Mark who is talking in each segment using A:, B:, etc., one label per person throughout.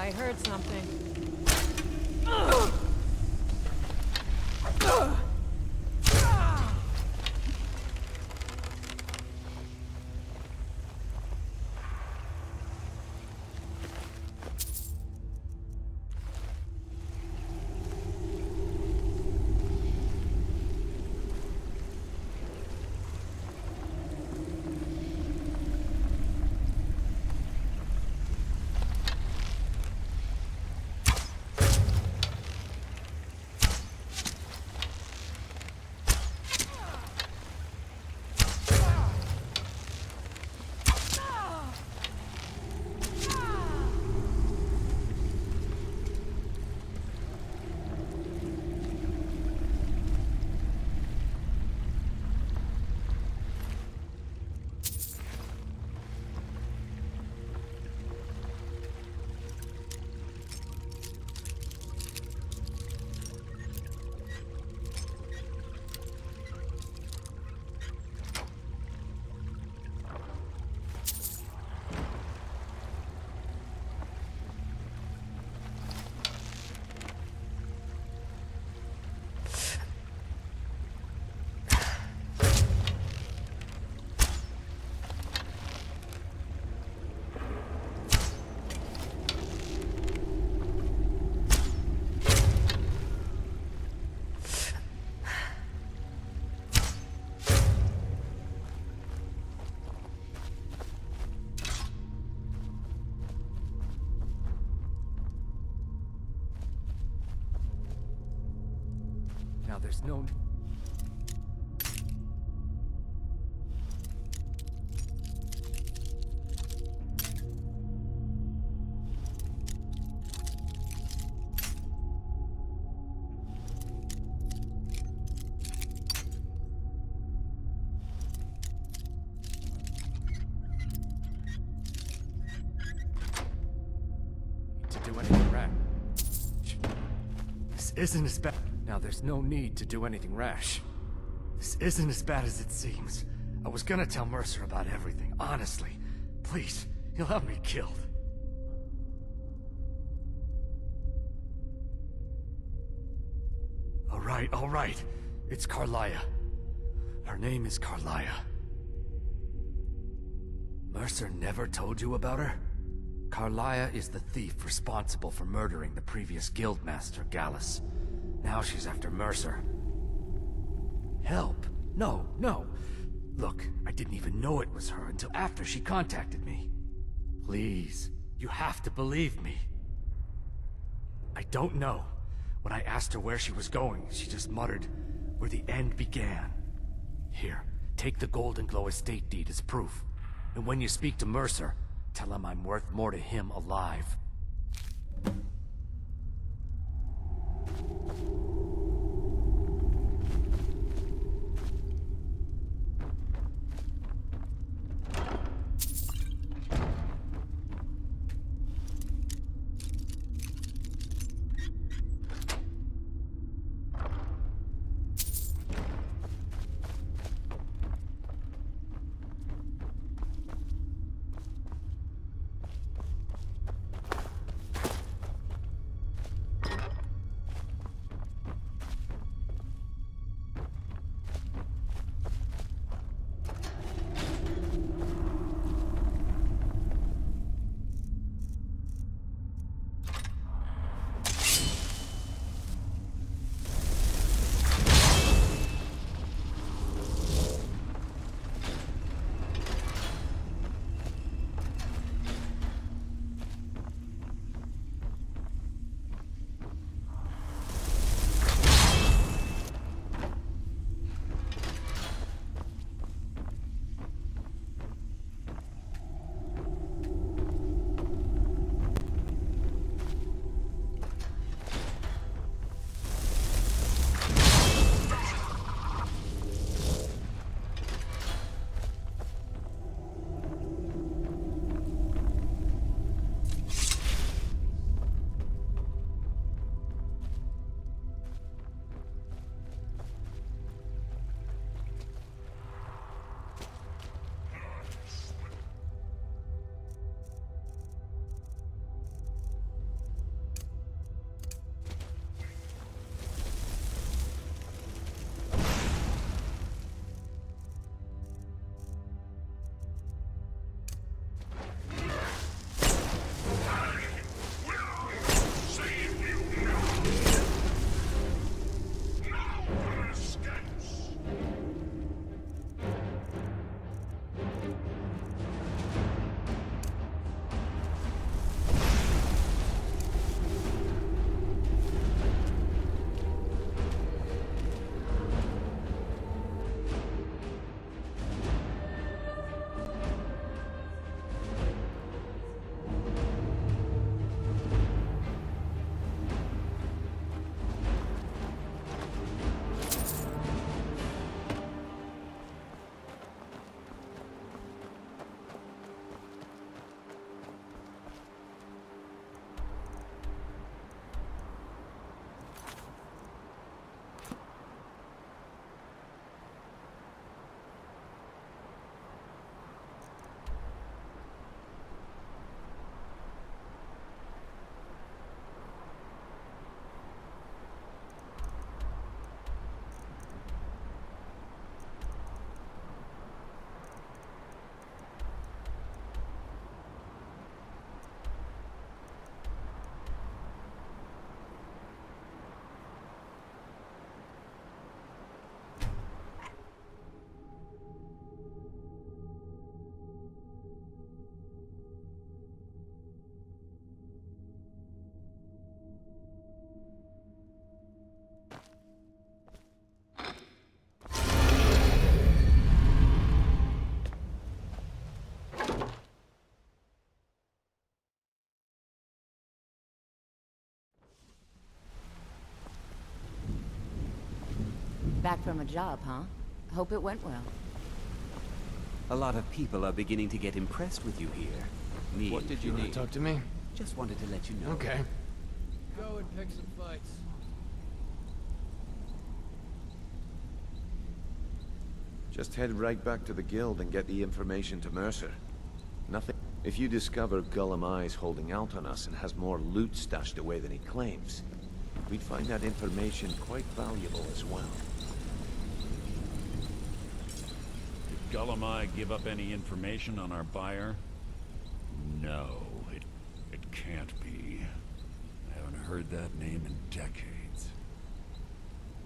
A: I heard something.
B: Now there's no... to do anything rash.
C: This isn't as bad.
B: Now there's no need to do anything rash.
C: This isn't as bad as it seems. I was gonna tell Mercer about everything, honestly. Please, he'll have me killed. All right. It's Carlia. Her name is Carlia. Mercer never told you about her?
B: Carlia is the thief responsible for murdering the previous guildmaster, Gallus. Now she's after Mercer.
C: Help? No. Look, I didn't even know it was her until after she contacted me. Please, you have to believe me. I don't know. When I asked her where she was going, she just muttered, "Where the end began." Here, take the Golden Glow estate deed as proof. And when you speak to Mercer, tell him I'm worth more to him alive.
A: Back from a job, huh? Hope it went well.
D: A lot of people are beginning to get impressed with you here. Me
E: What did you need?
C: Talk to me?
D: just wanted to let you know.
C: Okay.
E: Go and pick some fights.
F: Just head right back to the guild and get the information to Mercer. Nothing. If you discover Gullum Eye's holding out on us and has more loot stashed away than he claims, we'd find that information quite valuable as well.
G: Did Gullum Eye give up any information on our buyer? No, it can't be. I haven't heard that name in decades.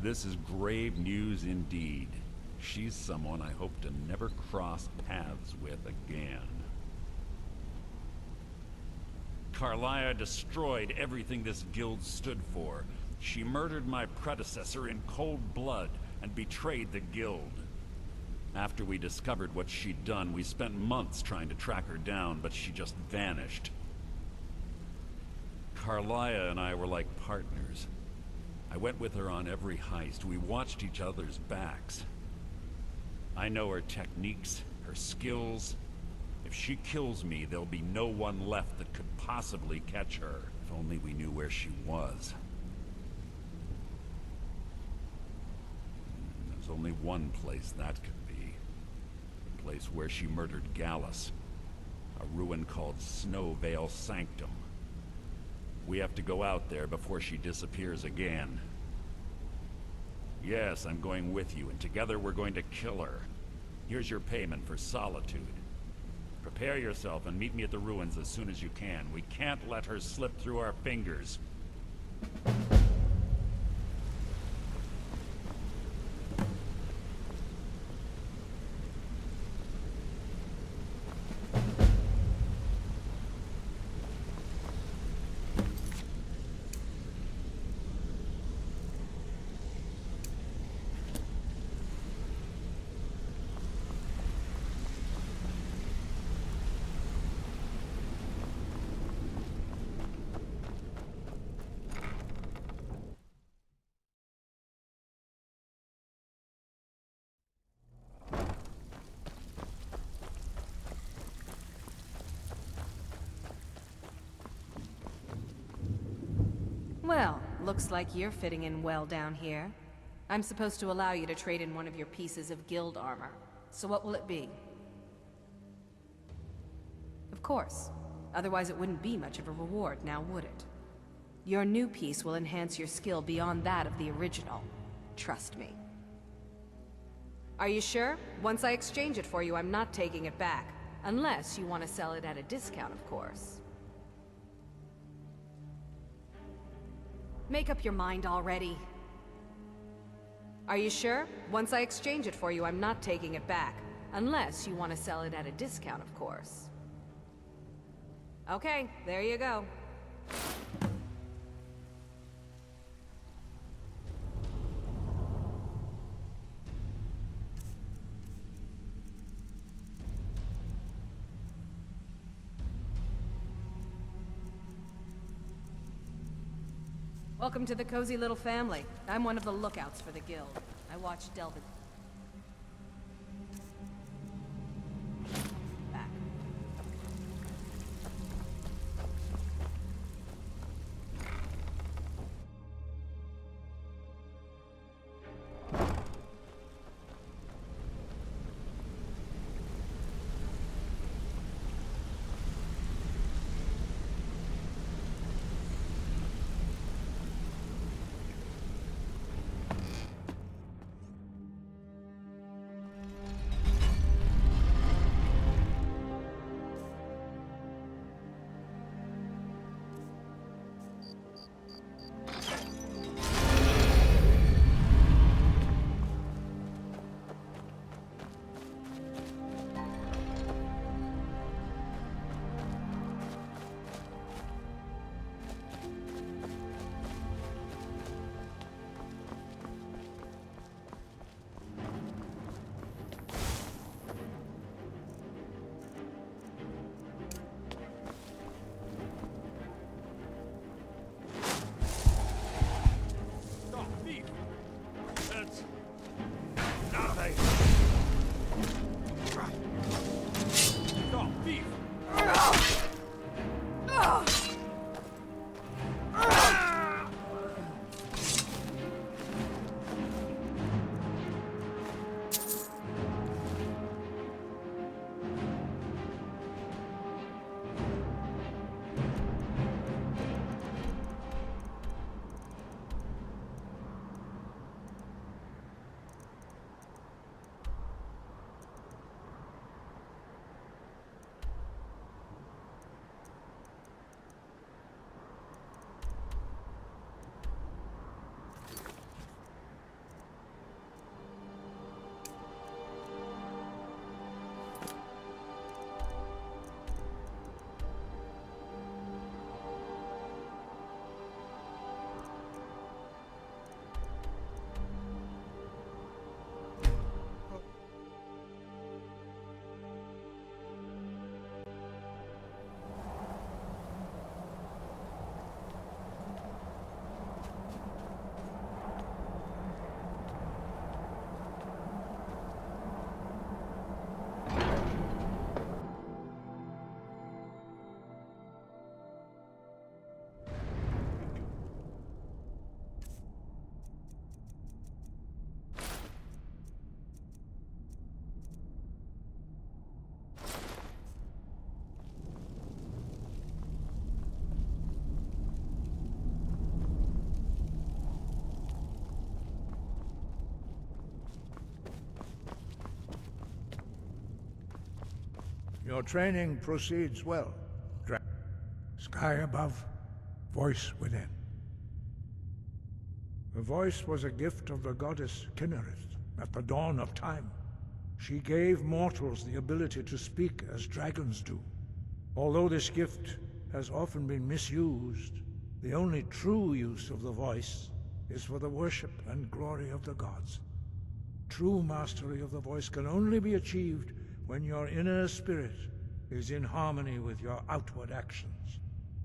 G: This is grave news indeed. She's someone I hope to never cross paths with again. Carlia destroyed everything this guild stood for. She murdered my predecessor in cold blood and betrayed the guild. After we discovered what she'd done, we spent months trying to track her down, but she just vanished. Carlia and I were like partners. I went with her on every heist. We watched each other's backs. I know her techniques, her skills. If she kills me, there'll be no one left that could possibly catch her. If only we knew where she was. There's only one place that could be. The place where she murdered Gallus. A ruin called Snow Veil Sanctum. We have to go out there before she disappears again. Yes, I'm going with you, and together we're going to kill her. Here's your payment for solitude. Prepare yourself and meet me at the ruins as soon as you can. We can't let her slip through our fingers.
H: Well, looks like you're fitting in well down here. I'm supposed to allow you to trade in one of your pieces of guild armor. So what will it be? Of course. Otherwise it wouldn't be much of a reward, now would it? Your new piece will enhance your skill beyond that of the original. Trust me. Are you sure? Once I exchange it for you, I'm not taking it back. Unless you want to sell it at a discount, of course. Make up your mind already. Are you sure? Once I exchange it for you, I'm not taking it back. Unless you want to sell it at a discount, of course. Okay, there you go. Welcome to the cozy little family. I'm one of the lookouts for the guild. I watch Delvin. Back.
I: Your training proceeds well. Sky above, voice within. The voice was a gift of the goddess Kinnereth at the dawn of time. She gave mortals the ability to speak as dragons do. Although this gift has often been misused, the only true use of the voice is for the worship and glory of the gods. True mastery of the voice can only be achieved when your inner spirit is in harmony with your outward actions.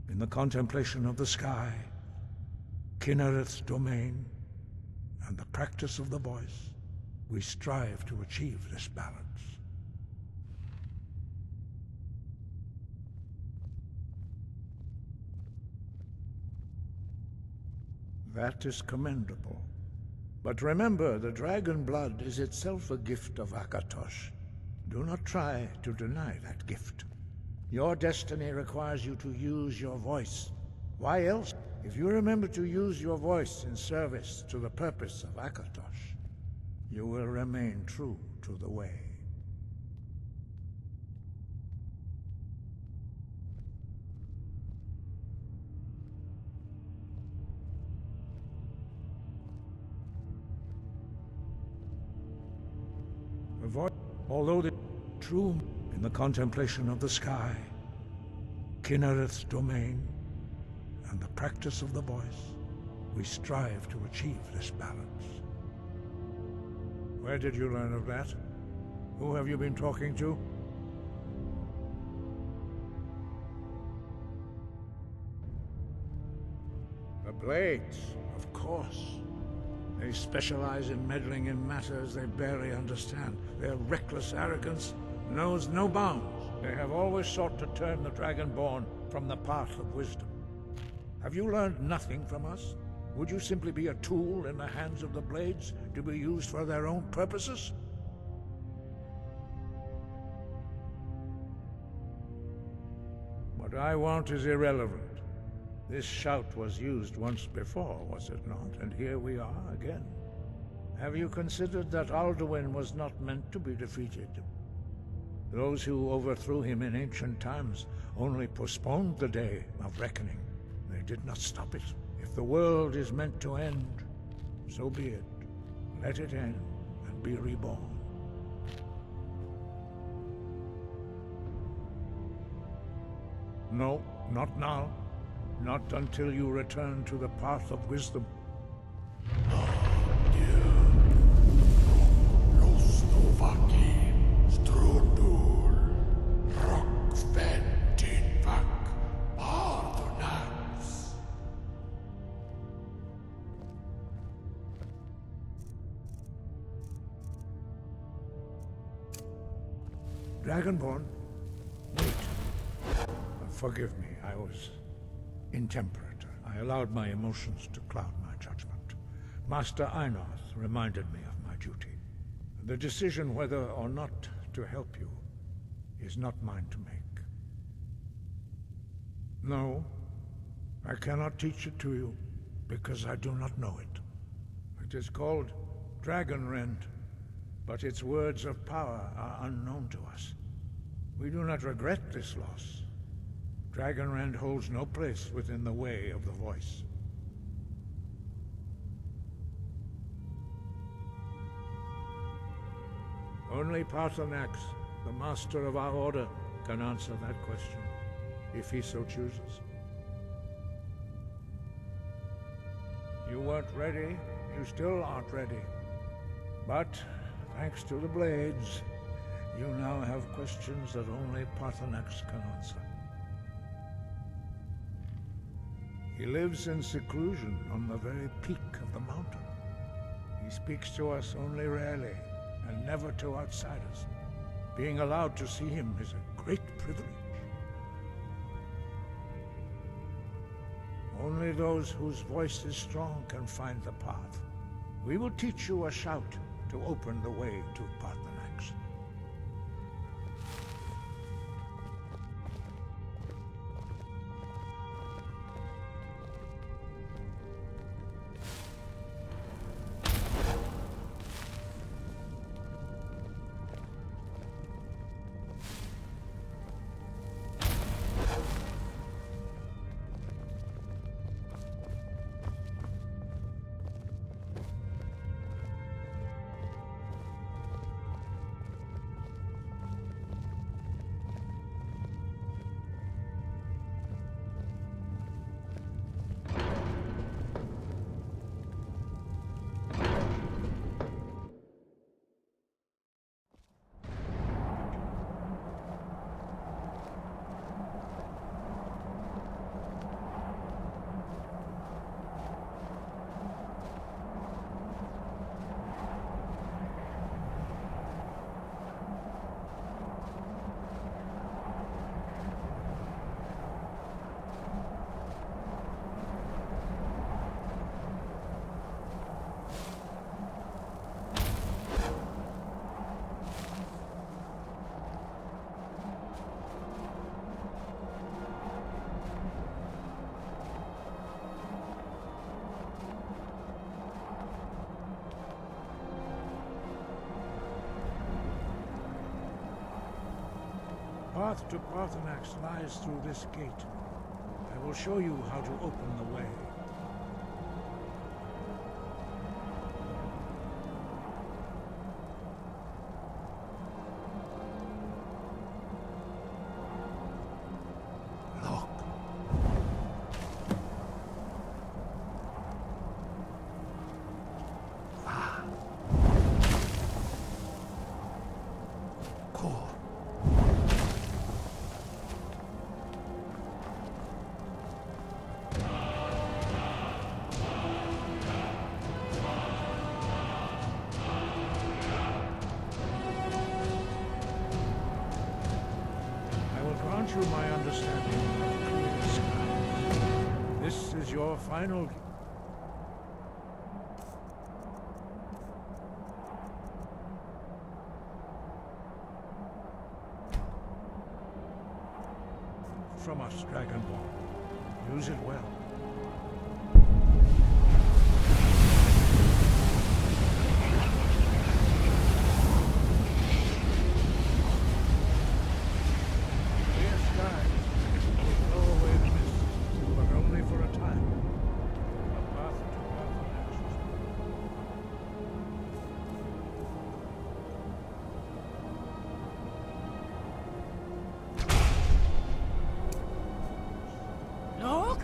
I: In the contemplation of the sky, Kinnereth's domain, and the practice of the voice, we strive to achieve this balance. That is commendable. But remember, the dragon blood is itself a gift of Akatosh. Do not try to deny that gift. Your destiny requires you to use your voice. Why else? If you remember to use your voice in service to the purpose of Akatosh, you will remain true to the way. Although the true in the contemplation of the sky, Kinnereth's domain, and the practice of the voice, we strive to achieve this balance. Where did you learn of that? Who have you been talking to? The Blades, of course. They specialize in meddling in matters they barely understand. Their reckless arrogance knows no bounds. They have always sought to turn the Dragonborn from the path of wisdom. Have you learned nothing from us? Would you simply be a tool in the hands of the Blades to be used for their own purposes? What I want is irrelevant. This shout was used once before, was it not? And here we are again. Have you considered that Alduin was not meant to be defeated? Those who overthrew him in ancient times only postponed the day of reckoning. They did not stop it. If the world is meant to end, so be it. Let it end and be reborn. No, not now. Not until you return to the path of wisdom. Dragonborn, wait. Forgive me, I was intemperate. I allowed my emotions to cloud my judgment. Master Einarth reminded me of my duty. The decision whether or not to help you is not mine to make. No, I cannot teach it to you because I do not know it. It is called Dragonrend, but its words of power are unknown to us. We do not regret this loss. Dragonrend holds no place within the way of the voice. Only PAARTHURNAX, the master of our order, can answer that question, if he so chooses. You weren't ready, you still aren't ready. But, thanks to the Blades, you now have questions that only PAARTHURNAX can answer. He lives in seclusion on the very peak of the mountain. He speaks to us only rarely, and never to outsiders. Being allowed to see him is a great privilege. Only those whose voice is strong can find the path. We will teach you a shout to open the way to PAARTHURNAX. path to Paarthurnax lies through this gate. I will show you how to open the way. Look. Ah. Cool. You my understanding of clear skies. This is your final... from us, Dragonborn. Use it well.
A: Look!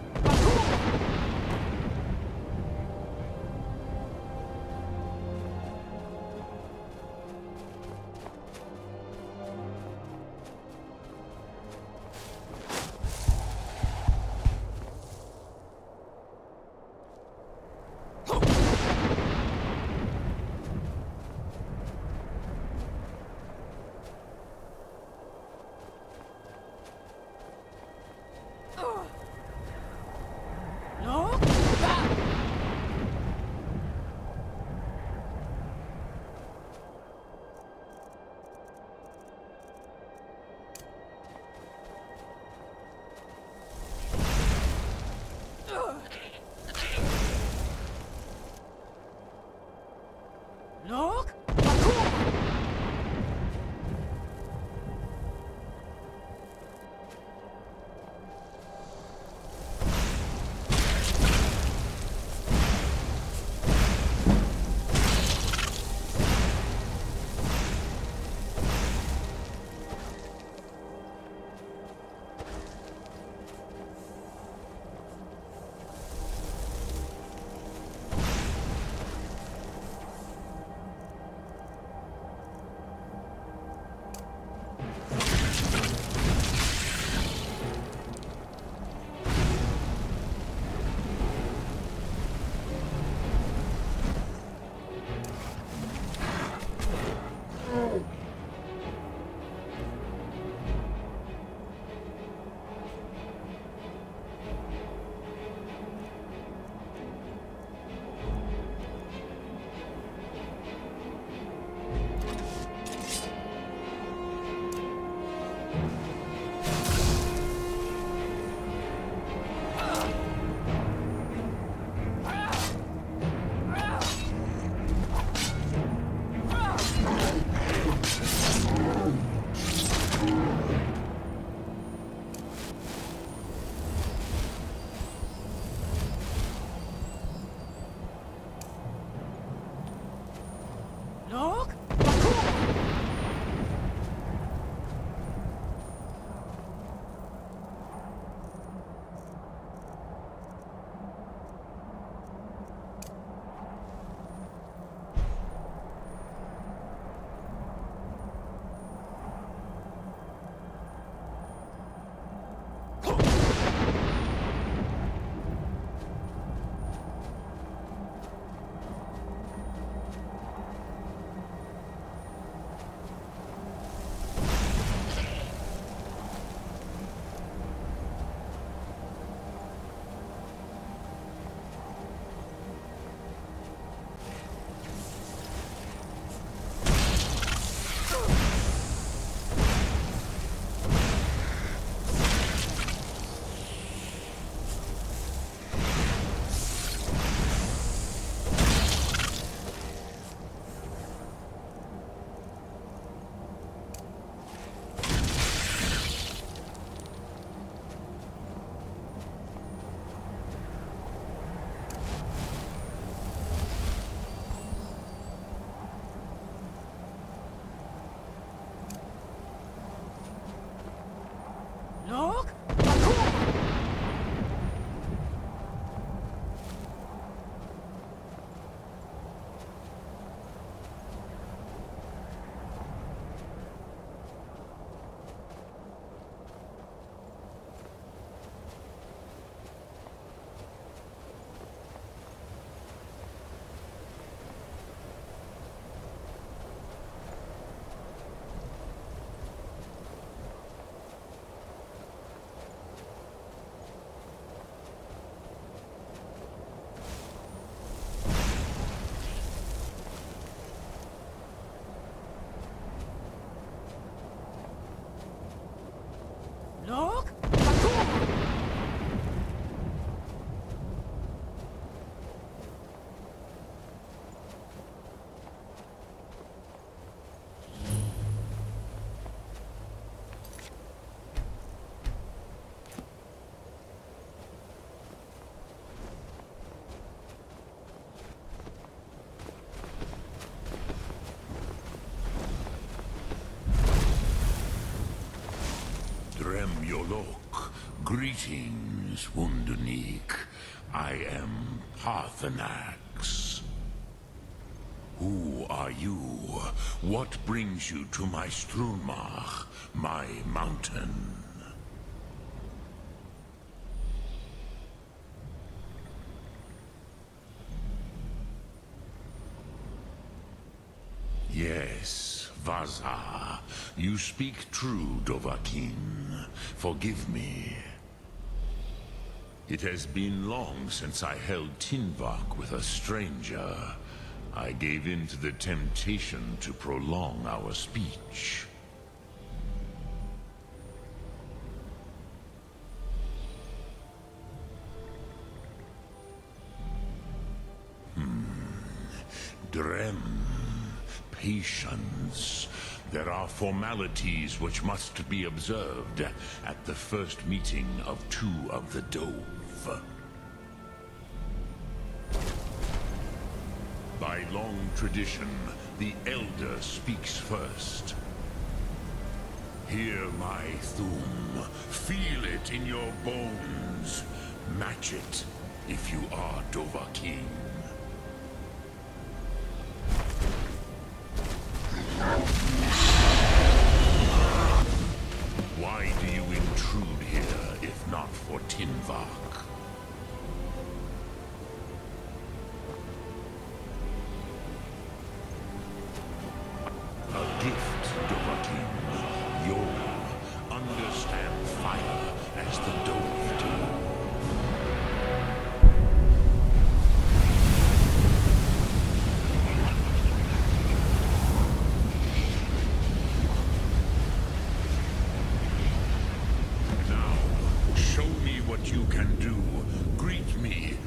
J: Greetings, Wunderneek. I am PAARTHURNAX. Who are you? What brings you to my Strunmach, my mountain? Yes, Vaza. You speak true, Dovahkiin. Forgive me. It has been long since I held Tinvak with a stranger. I gave in to the temptation to prolong our speech. Drem. Patience. There are formalities which must be observed at the first meeting of two of the Dove. By long tradition, the Elder speaks first. Hear my Thum. Feel it in your bones. Match it if you are Dovahkiin. Why do you intrude here, if not for Tinvak? A gift, Dovahkiin. You'll understand fire as the Dove do. You can do. Greet me.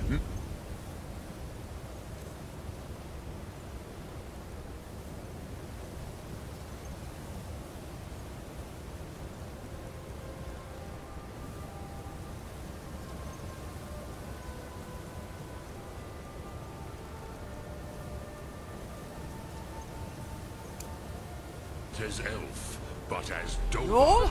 J: 'Tis elf, but as Dove.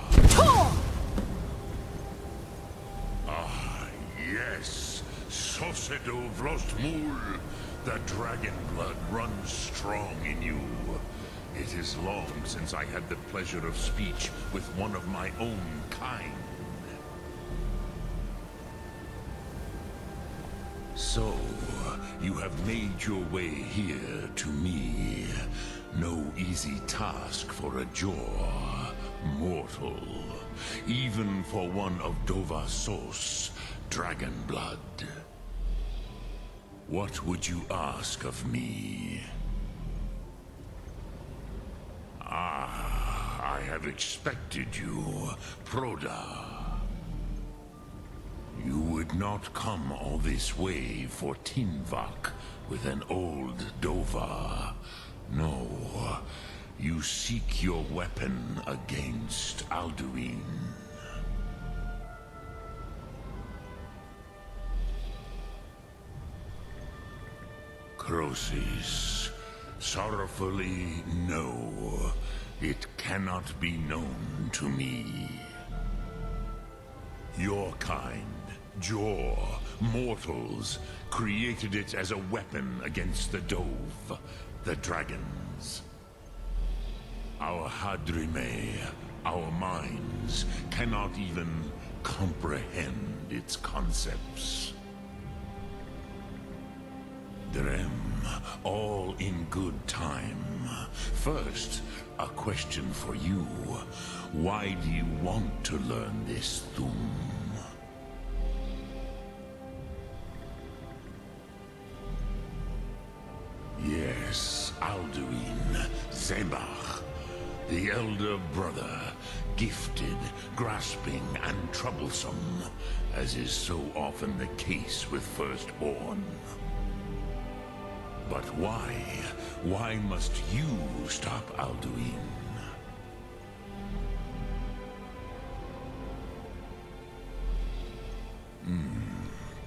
J: Yes, Sosedo Vrostmul. The dragon blood runs strong in you. It is long since I had the pleasure of speech with one of my own kind. So, you have made your way here to me. No easy task for a Jor, mortal. Even for one of Dovahsos, dragon blood. What would you ask of me? Ah, I have expected you, Proda. You would not come all this way for Tinvak with an old Dova. No, you seek your weapon against Alduin. Crosis, sorrowfully, no. It cannot be known to me. Your kind, Jor, mortals, created it as a weapon against the Dove, the dragons. Our Hadrime, our minds, cannot even comprehend its concepts. Drem, all in good time. First, a question for you. Why do you want to learn this Thum? Yes, Alduin, Zebach, the elder brother, gifted, grasping, and troublesome, as is so often the case with Firstborn. But why? Why must you stop Alduin?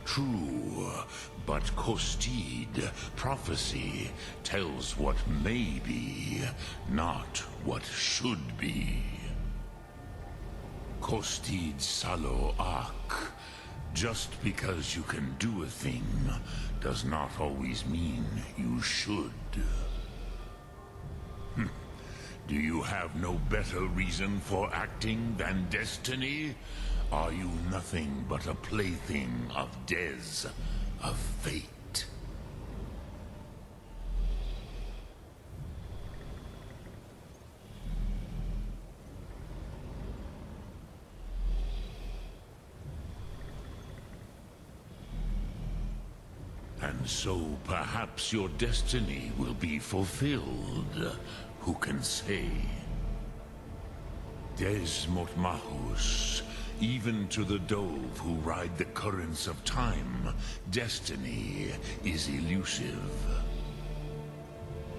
J: True, but Kostid, prophecy, tells what may be, not what should be. Kostid Salo Ak. Just because you can do a thing does not always mean you should. Do you have no better reason for acting than destiny? Are you nothing but a plaything of Des, of fate? And so perhaps your destiny will be fulfilled. Who can say? Des Motmahus, even to the dove who ride the currents of time, destiny is elusive.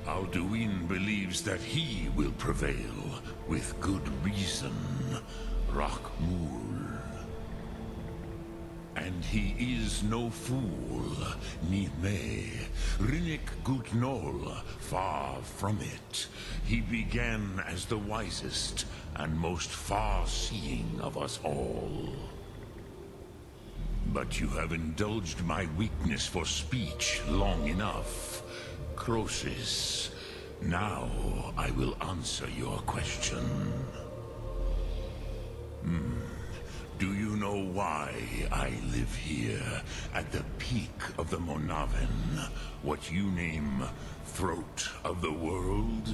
J: Alduin believes that he will prevail, with good reason. Rakmul. And he is no fool, ni me. Rinnik Gutnol, far from it. He began as the wisest and most far-seeing of us all. But you have indulged my weakness for speech long enough. Croesus, now I will answer your question. Do you know why I live here, at the peak of the Monaven, what you name throat of the world?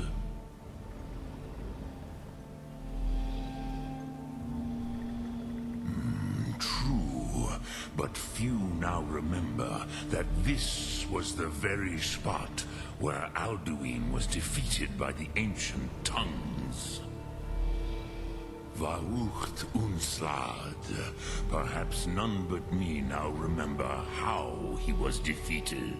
J: True, but few now remember that this was the very spot where Alduin was defeated by the ancient tongues. Varucht Unslad. Perhaps none but me now remember how he was defeated.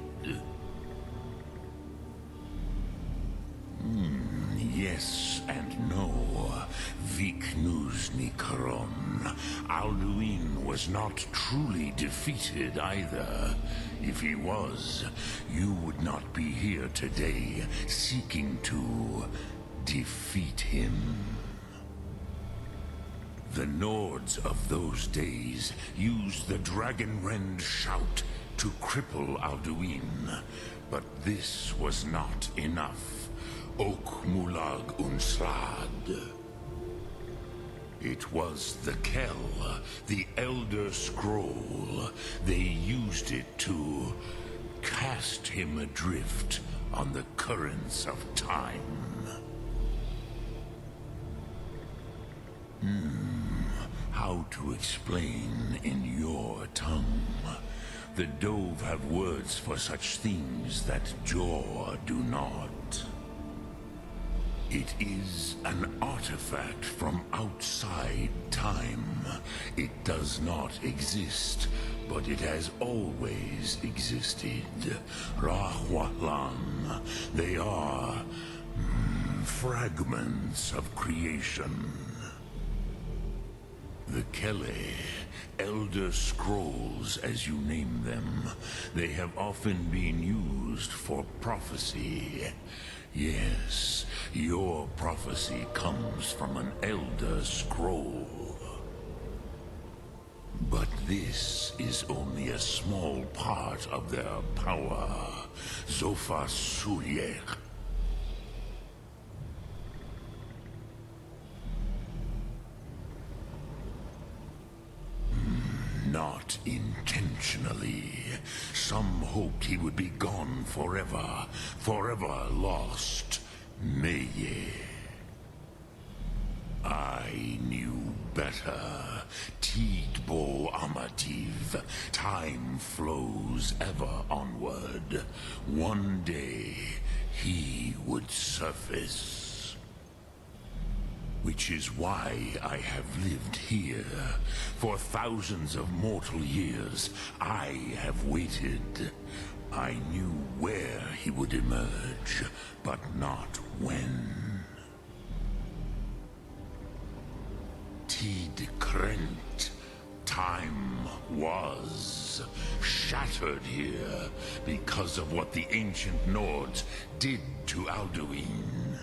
J: Yes and no. Viknus Nikaron. Alduin was not truly defeated either. If he was, you would not be here today seeking to defeat him. The Nords of those days used the Dragonrend shout to cripple Alduin, but this was not enough. Ok Mulag Unslad. It was the Kell, the Elder Scroll. They used it to cast him adrift on the currents of time. How to explain in your tongue? The Dove have words for such things that Jor do not. It is an artifact from outside time. It does not exist, but it has always existed. Rahwalan. They are fragments of creation. The Kele, Elder Scrolls as you name them, they have often been used for prophecy. Yes, your prophecy comes from an Elder Scroll. But this is only a small part of their power. Zofa Sulyek. Not intentionally. Some hoped he would be gone forever, forever lost. Meye. I knew better. Tidbo Amativ. Time flows ever onward. One day, he would surface. Which is why I have lived here. For thousands of mortal years, I have waited. I knew where he would emerge, but not when. Tid Krent. Time was shattered here because of what the ancient Nords did to Alduin.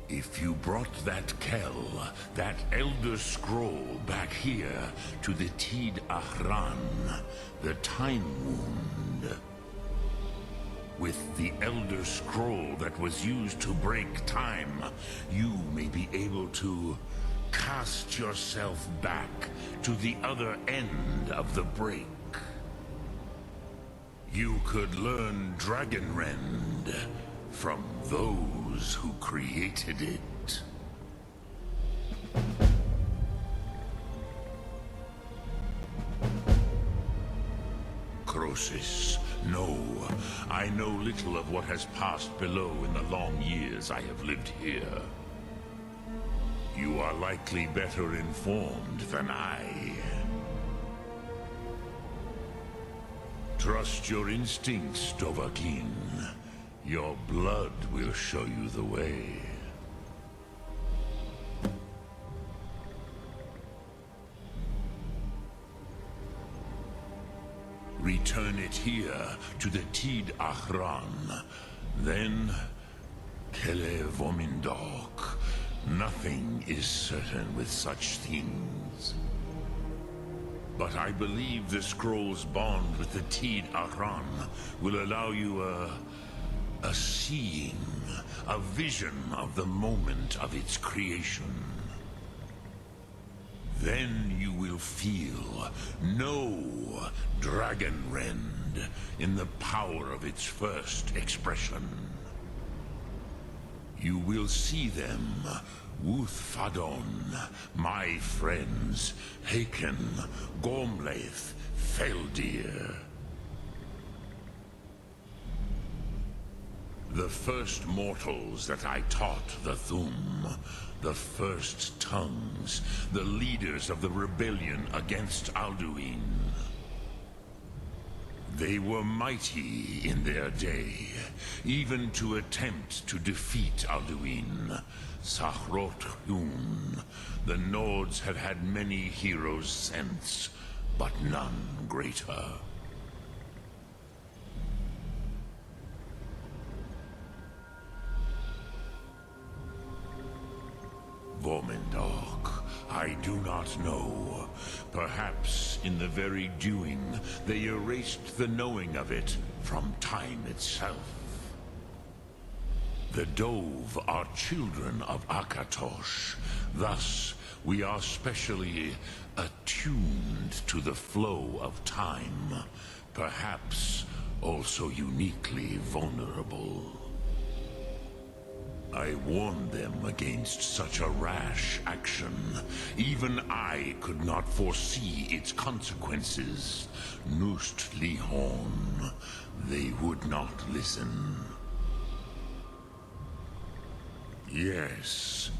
J: If you brought that Kell, that Elder Scroll back here to the Tid Ahran, the Time Wound, with the Elder Scroll that was used to break time, you may be able to cast yourself back to the other end of the break. You could learn Dragonrend from those who created it. Croesus, no. I know little of what has passed below in the long years I have lived here. You are likely better informed than I. Trust your instincts, Dovahkiin. Your blood will show you the way. Return it here to the Tid Ahran. Then, Kele Vomindok. Nothing is certain with such things. But I believe the scroll's bond with the Tid Ahran will allow you a seeing, a vision of the moment of its creation. Then you will feel, know Dragonrend in the power of its first expression. You will see them, Wuthfadon, my friends, Haken, Gormlaith, Feldir. The first mortals that I taught the Thum, the first tongues, the leaders of the rebellion against Alduin. They were mighty in their day, even to attempt to defeat Alduin. HROTHGAR, the Nords have had many heroes since, but none greater. Vomindok, I do not know. Perhaps in the very doing, they erased the knowing of it from time itself. The Dove are children of Akatosh. Thus, we are specially attuned to the flow of time. Perhaps also uniquely vulnerable. I warned them against such a rash action. Even I could not foresee its consequences. Nust Lihon, they would not listen. Yes,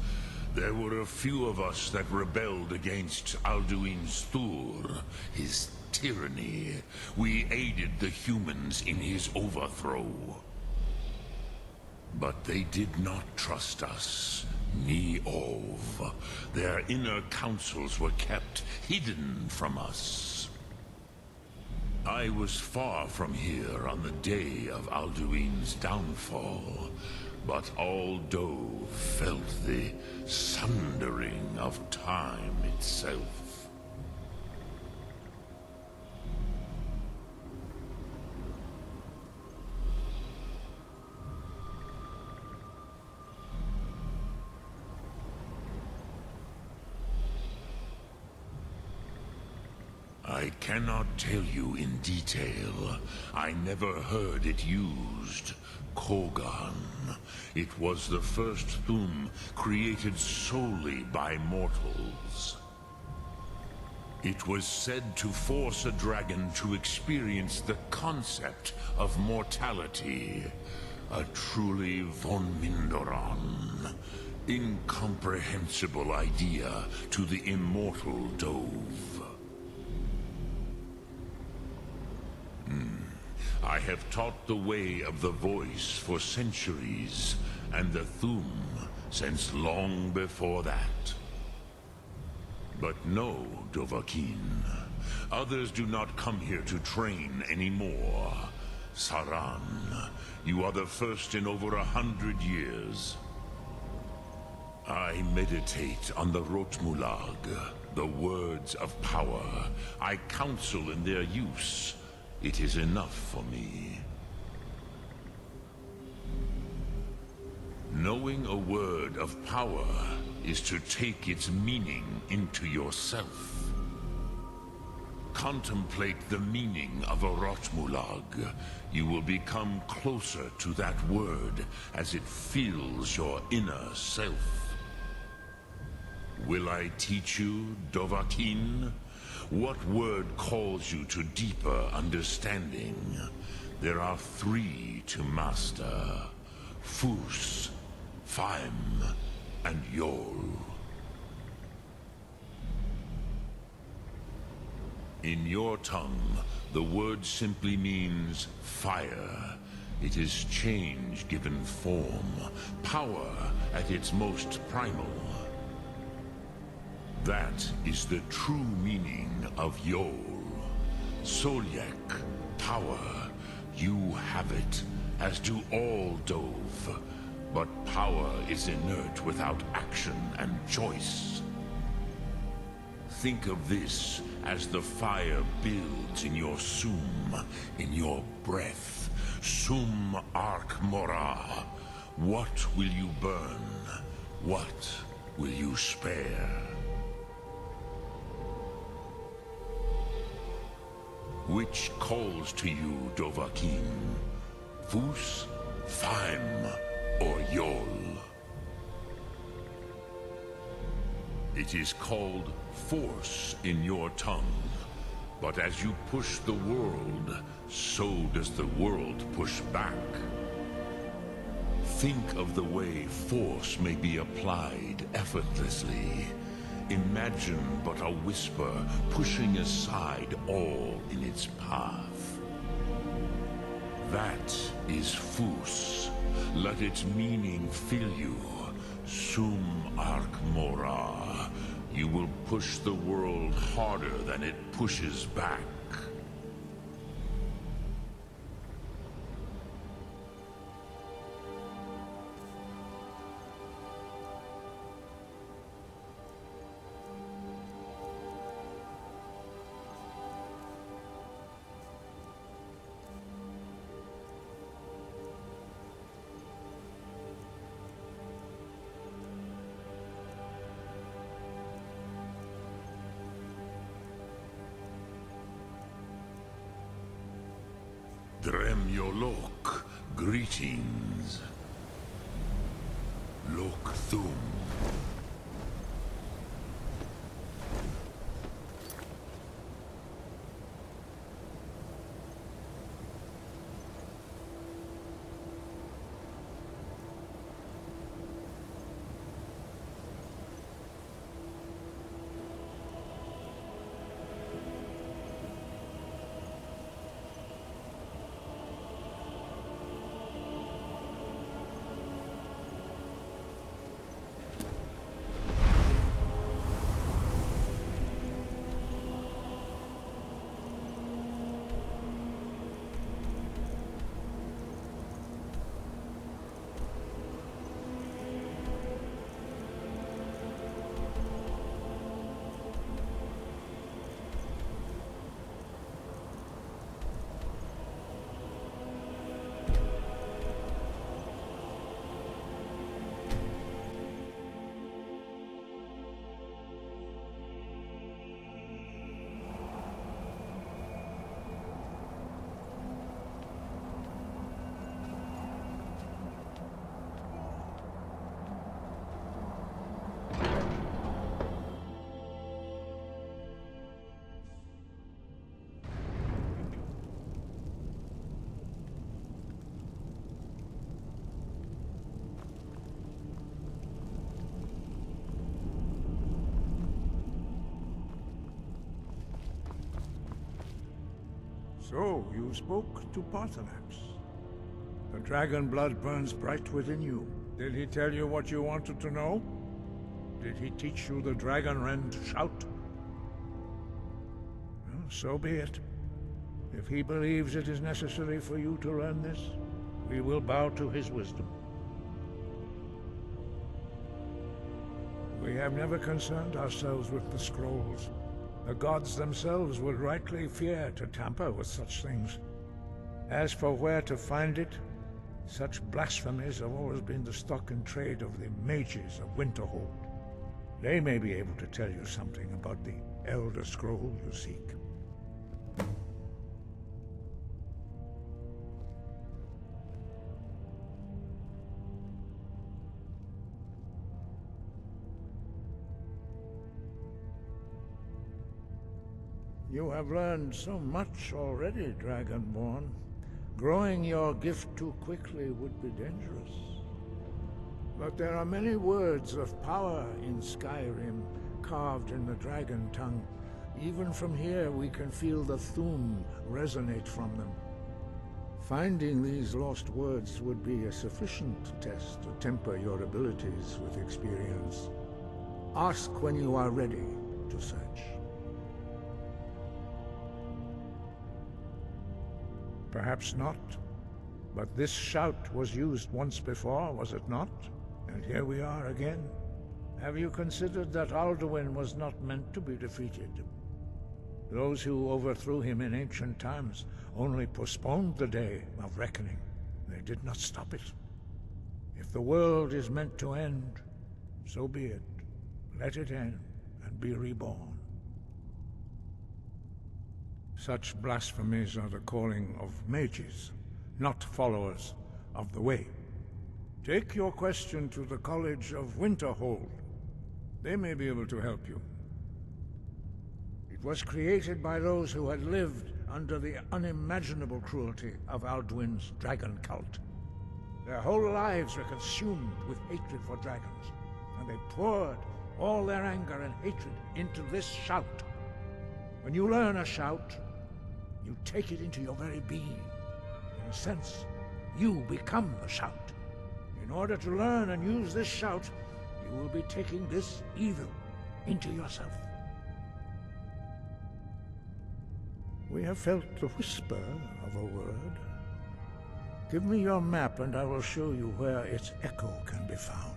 J: there were a few of us that rebelled against Alduin's Thur, his tyranny. We aided the humans in his overthrow. But they did not trust us, ni Ov. Their inner councils were kept hidden from us. I was far from here on the day of Alduin's downfall, but all Dove felt the sundering of time itself. I cannot tell you in detail. I never heard it used. Kogan. It was the first Thum created solely by mortals. It was said to force a dragon to experience the concept of mortality. A truly von Mindoran. Incomprehensible idea to the immortal Dove. I have taught the way of the voice for centuries, and the Thum since long before that. But no, Dovahkiin. Others do not come here to train anymore. Saran, you are the first in over 100 years. I meditate on the Rotmulag, the words of power. I counsel in their use. It is enough for me. Knowing a word of power is to take its meaning into yourself. Contemplate the meaning of a Rotmulag. You will become closer to that word as it fills your inner self. Will I teach you, Dovahkiin? What word calls you to deeper understanding? There are 3 to master. Fus, Faim, and Yol. In your tongue, the word simply means fire. It is change given form, power at its most primal. That is the true meaning of Yol. Solyek, power. You have it, as do all Dove. But power is inert without action and choice. Think of this as the fire builds in your sum, in your breath. Sum Ark Mora. What will you burn? What will you spare? Which calls to you, Dovahkiin? Fus, Faim, or Yol? It is called force in your tongue. But as you push the world, so does the world push back. Think of the way force may be applied effortlessly. Imagine but a whisper pushing aside all in its path. That is Fus. Let its meaning fill you. Sum Ark Mora. You will push the world harder than it pushes back. Dremyolok, greetings. Lok Thum.
I: So, you spoke to PAARTHURNAX. The dragon blood burns bright within you. Did he tell you what you wanted to know? Did he teach you the dragon rend shout? Well, so be it. If he believes it is necessary for you to learn this, we will bow to his wisdom. We have never concerned ourselves with the scrolls. The gods themselves would rightly fear to tamper with such things. As for where to find it, such blasphemies have always been the stock and trade of the mages of Winterhold. They may be able to tell you something about the Elder Scroll you seek. You have learned so much already, Dragonborn. Growing your gift too quickly would be dangerous. But there are many words of power in Skyrim, carved in the dragon tongue. Even from here we can feel the Thum resonate from them. Finding these lost words would be a sufficient test to temper your abilities with experience. Ask when you are ready to search. Perhaps not. But this shout was used once before, was it not? And here we are again. Have you considered that Alduin was not meant to be defeated? Those who overthrew him in ancient times only postponed the day of reckoning. They did not stop it. If the world is meant to end, so be it. Let it end and be reborn. Such blasphemies are the calling of mages, not followers of the way. Take your question to the College of Winterhold. They may be able to help you. It was created by those who had lived under the unimaginable cruelty of Alduin's dragon cult. Their whole lives were consumed with hatred for dragons, and they poured all their anger and hatred into this shout. When you learn a shout, you take it into your very being. In a sense, you become the shout. In order to learn and use this shout, you will be taking this evil into yourself. We have felt the whisper of a word. Give me your map and I will show you where its echo can be found.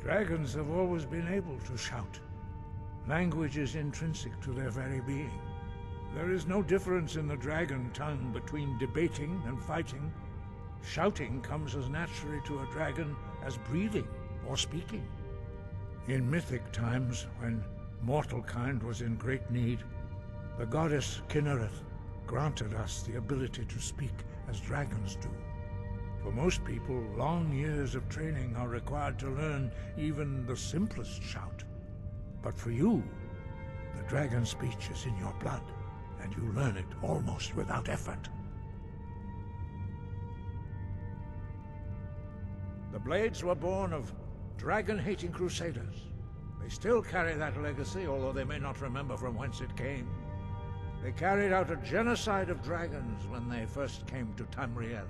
I: Dragons have always been able to shout. Language is intrinsic to their very being. There is no difference in the dragon tongue between debating and fighting. Shouting comes as naturally to a dragon as breathing or speaking. In mythic times, when mortal kind was in great need, the goddess Kinnereth granted us the ability to speak as dragons do. For most people, long years of training are required to learn even the simplest shout. But for you, the dragon speech is in your blood, and you learn it almost without effort. The Blades were born of dragon-hating crusaders. They still carry that legacy, although they may not remember from whence it came. They carried out a genocide of dragons when they first came to Tamriel.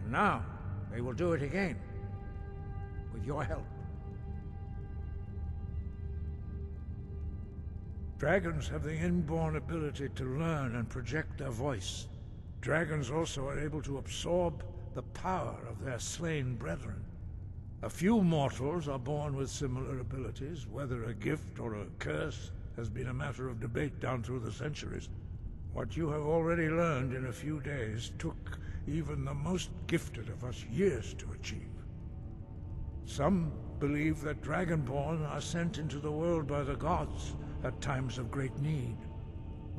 I: And now, they will do it again, with your help. Dragons have the inborn ability to learn and project their voice. Dragons also are able to absorb the power of their slain brethren. A few mortals are born with similar abilities. Whether a gift or a curse has been a matter of debate down through the centuries. What you have already learned in a few days took even the most gifted of us years to achieve. Some believe that Dragonborn are sent into the world by the gods at times of great need.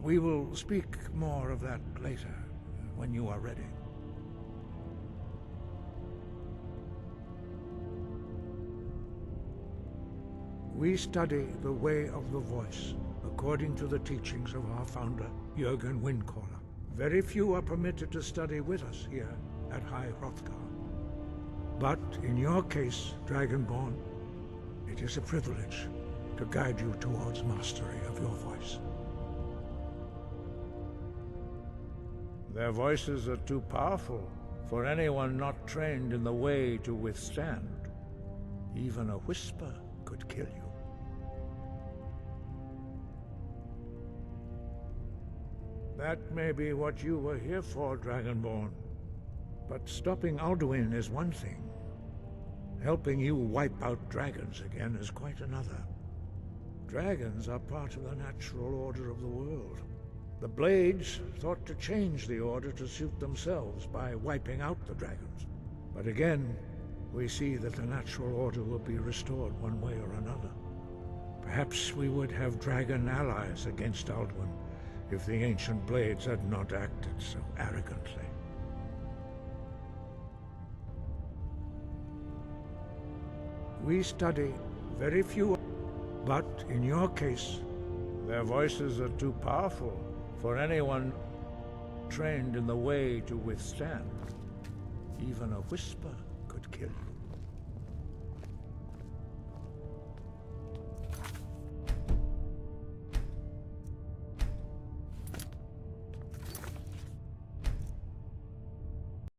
I: We will speak more of that later, when you are ready. We study the way of the voice, according to the teachings of our founder, Jürgen Windcaller. Very few are permitted to study with us here at HROTHGAR. But in your case, Dragonborn, it is a privilege to guide you towards mastery of your voice. Their voices are too powerful for anyone not trained in the way to withstand. Even a whisper could kill you. That may be what you were here for, Dragonborn. But stopping Alduin is one thing. Helping you wipe out dragons again is quite another. Dragons are part of the natural order of the world. The Blades thought to change the order to suit themselves by wiping out the dragons. But again, we see that the natural order will be restored one way or another. Perhaps we would have dragon allies against Alduin if the ancient Blades had not acted so arrogantly. We study very few, but in your case, their voices are too powerful for anyone trained in the way to withstand. Even a whisper could kill you.